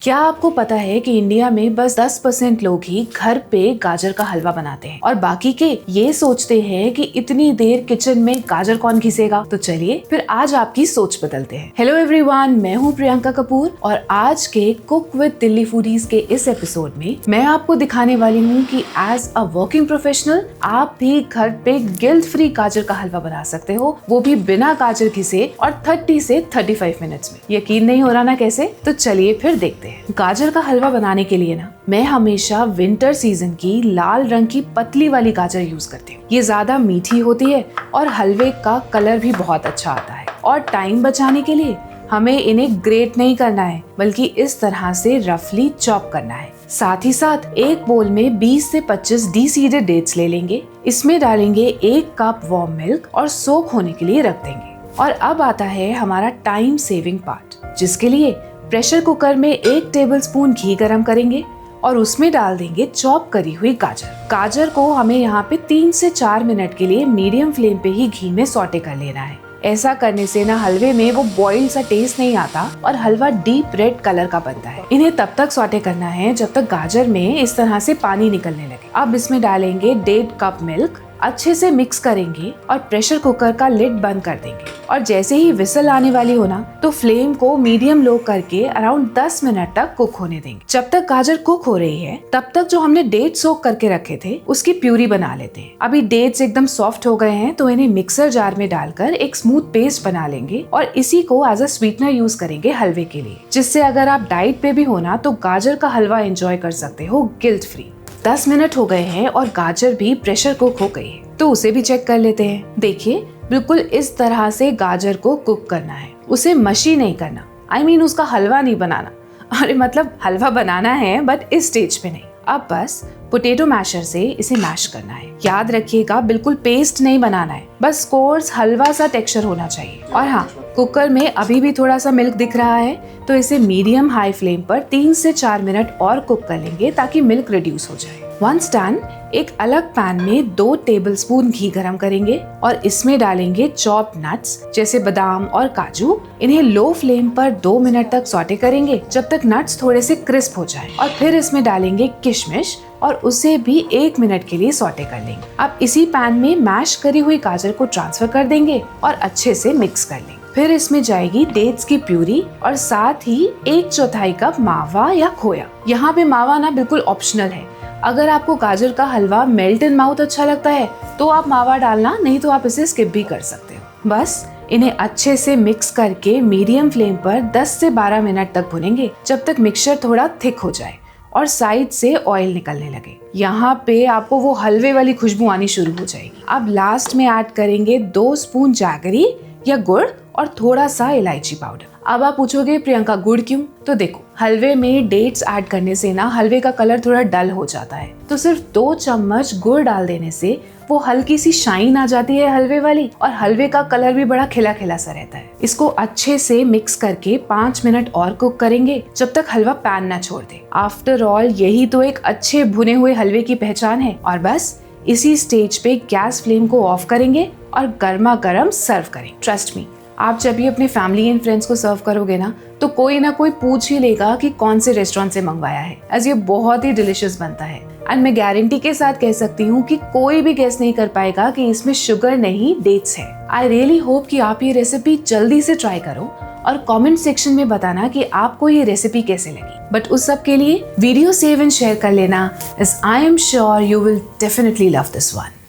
क्या आपको पता है कि इंडिया में बस 10% लोग ही घर पे गाजर का हलवा बनाते हैं और बाकी के ये सोचते हैं कि इतनी देर किचन में गाजर कौन घिसेगा। तो चलिए फिर आज आपकी सोच बदलते हैं। हेलो एवरीवन, मैं हूँ प्रियंका कपूर और आज के कुक विद दिल्ली फूडीज के इस एपिसोड में मैं आपको दिखाने वाली हूँ कि एज अ वर्किंग प्रोफेशनल आप भी घर पे गिल्ट फ्री गाजर का हलवा बना सकते हो, वो भी बिना गाजर घिसे और 30 से 35 मिनट्स में। यकीन नहीं हो रहा ना कैसे? तो चलिए फिर देखते हैं। गाजर का हलवा बनाने के लिए ना मैं हमेशा विंटर सीजन की लाल रंग की पतली वाली गाजर यूज करती हूँ। ये ज्यादा मीठी होती है और हलवे का कलर भी बहुत अच्छा आता है। और टाइम बचाने के लिए हमें इन्हें ग्रेट नहीं करना है, बल्कि इस तरह से रफली चॉप करना है। साथ ही साथ एक बोल में 20 से 25 डीसीडेड डेट्स ले लेंगे। इसमें डालेंगे 1 कप वार्म मिल्क और सोक होने के लिए रख देंगे। और अब आता है हमारा टाइम सेविंग पार्ट, जिसके लिए प्रेशर कुकर में 1 टेबलस्पून घी गरम करेंगे और उसमें डाल देंगे चॉप करी हुई गाजर। गाजर को हमें यहाँ पे 3 से 4 मिनट के लिए मीडियम फ्लेम पे ही घी में सौटे कर लेना है। ऐसा करने से ना हलवे में वो बॉइल्ड सा टेस्ट नहीं आता और हलवा डीप रेड कलर का बनता है। इन्हें तब तक सौटे करना है जब तक गाजर में इस तरह से पानी निकलने लगे। अब इसमें डालेंगे 1.5 कप मिल्क, अच्छे से मिक्स करेंगे और प्रेशर कुकर का लिड बंद कर देंगे। और जैसे ही विसल आने वाली हो ना तो फ्लेम को मीडियम लो करके अराउंड 10 मिनट तक कुक होने देंगे। जब तक गाजर कुक हो रही है तब तक जो हमने डेट्स सोक करके रखे थे उसकी प्यूरी बना लेते हैं। अभी डेट्स एकदम सॉफ्ट हो गए हैं तो इन्हें मिक्सर जार में डालकर एक स्मूथ पेस्ट बना लेंगे और इसी को एज अ स्वीटनर यूज करेंगे हलवे के लिए, जिससे अगर आप डाइट पे भी हो ना तो गाजर का हलवा एंजॉय कर सकते हो गिल्ट फ्री। 10 मिनट हो गए हैं और गाजर भी प्रेशर कुक हो गई है, तो उसे भी चेक कर लेते हैं। देखिए बिल्कुल इस तरह से गाजर को कुक करना है, उसे मशी नहीं करना। I mean उसका हलवा नहीं बनाना। अरे मतलब हलवा बनाना है बट इस स्टेज पे नहीं। अब बस पोटैटो मैशर से इसे मैश करना है। याद रखिएगा बिल्कुल पेस्ट नहीं बनाना है, बस कोर्स हलवा सा टेक्सचर होना चाहिए। और हाँ, कुकर में अभी भी थोड़ा सा मिल्क दिख रहा है तो इसे मीडियम हाई फ्लेम पर 3 से 4 मिनट और कुक कर लेंगे ताकि मिल्क रिड्यूस हो जाए। वंस डन, एक अलग पैन में 2 टेबलस्पून घी गरम करेंगे और इसमें डालेंगे चॉप नट्स जैसे बादाम और काजू। इन्हें लो फ्लेम पर 2 मिनट तक सौटे करेंगे जब तक नट्स थोड़े से क्रिस्प हो जाए। और फिर इसमें डालेंगे किशमिश और उसे भी 1 मिनट के लिए सौटे कर लेंगे। अब इसी पैन में मैश करी हुई गाजर को ट्रांसफर कर देंगे और अच्छे से मिक्स कर लेंगे। फिर इसमें जाएगी डेट्स की प्यूरी और साथ ही 1/4 कप मावा या खोया। यहाँ पे मावा ना बिल्कुल ऑप्शनल है। अगर आपको गाजर का हलवा मेल्ट इन माउथ अच्छा लगता है तो आप मावा डालना, नहीं तो आप इसे स्किप भी कर सकते हो। बस इन्हें अच्छे से मिक्स करके मीडियम फ्लेम पर 10 से 12 मिनट तक भुनेंगे जब तक मिक्सचर थोड़ा थिक हो जाए और साइड से ऑयल निकलने लगे। यहाँ पे आपको वो हलवे वाली खुशबू आनी शुरू हो जाएगी। अब लास्ट में ऐड करेंगे 2 स्पून जैगरी या गुड़ और थोड़ा सा इलायची पाउडर। अब आप पूछोगे प्रियंका गुड़ क्यों? तो देखो, हलवे में डेट्स ऐड करने से ना हलवे का कलर थोड़ा डल हो जाता है, तो सिर्फ 2 चम्मच गुड़ डाल देने से वो हल्की सी शाइन आ जाती है हलवे वाली और हलवे का कलर भी बड़ा खिला खिला सा रहता है। इसको अच्छे से मिक्स करके 5 मिनट और कुक करेंगे जब तक हलवा पैन ना छोड़ दे। आफ्टर ऑल यही तो एक अच्छे भुने हुए हलवे की पहचान है। और बस इसी स्टेज पे गैस फ्लेम को ऑफ करेंगे और गर्मा गर्म सर्व करें। ट्रस्ट मी, आप जब भी अपने फैमिली एंड फ्रेंड्स को सर्व करोगे ना तो कोई ना कोई पूछ ही लेगा कि कौन से रेस्टोरेंट से मंगवाया है, एज ये बहुत ही डिलिशियस बनता है। एंड मैं गारंटी के साथ कह सकती हूँ कि कोई भी गेस नहीं कर पाएगा कि इसमें शुगर नहीं डेट्स है। आई रियली होप कि आप ये रेसिपी जल्दी से ट्राई करो और कमेंट सेक्शन में बताना कि आपको ये रेसिपी कैसे लगी। बट उस सब के लिए वीडियो सेव एंड शेयर कर लेना, as I am sure you will definitely love this one.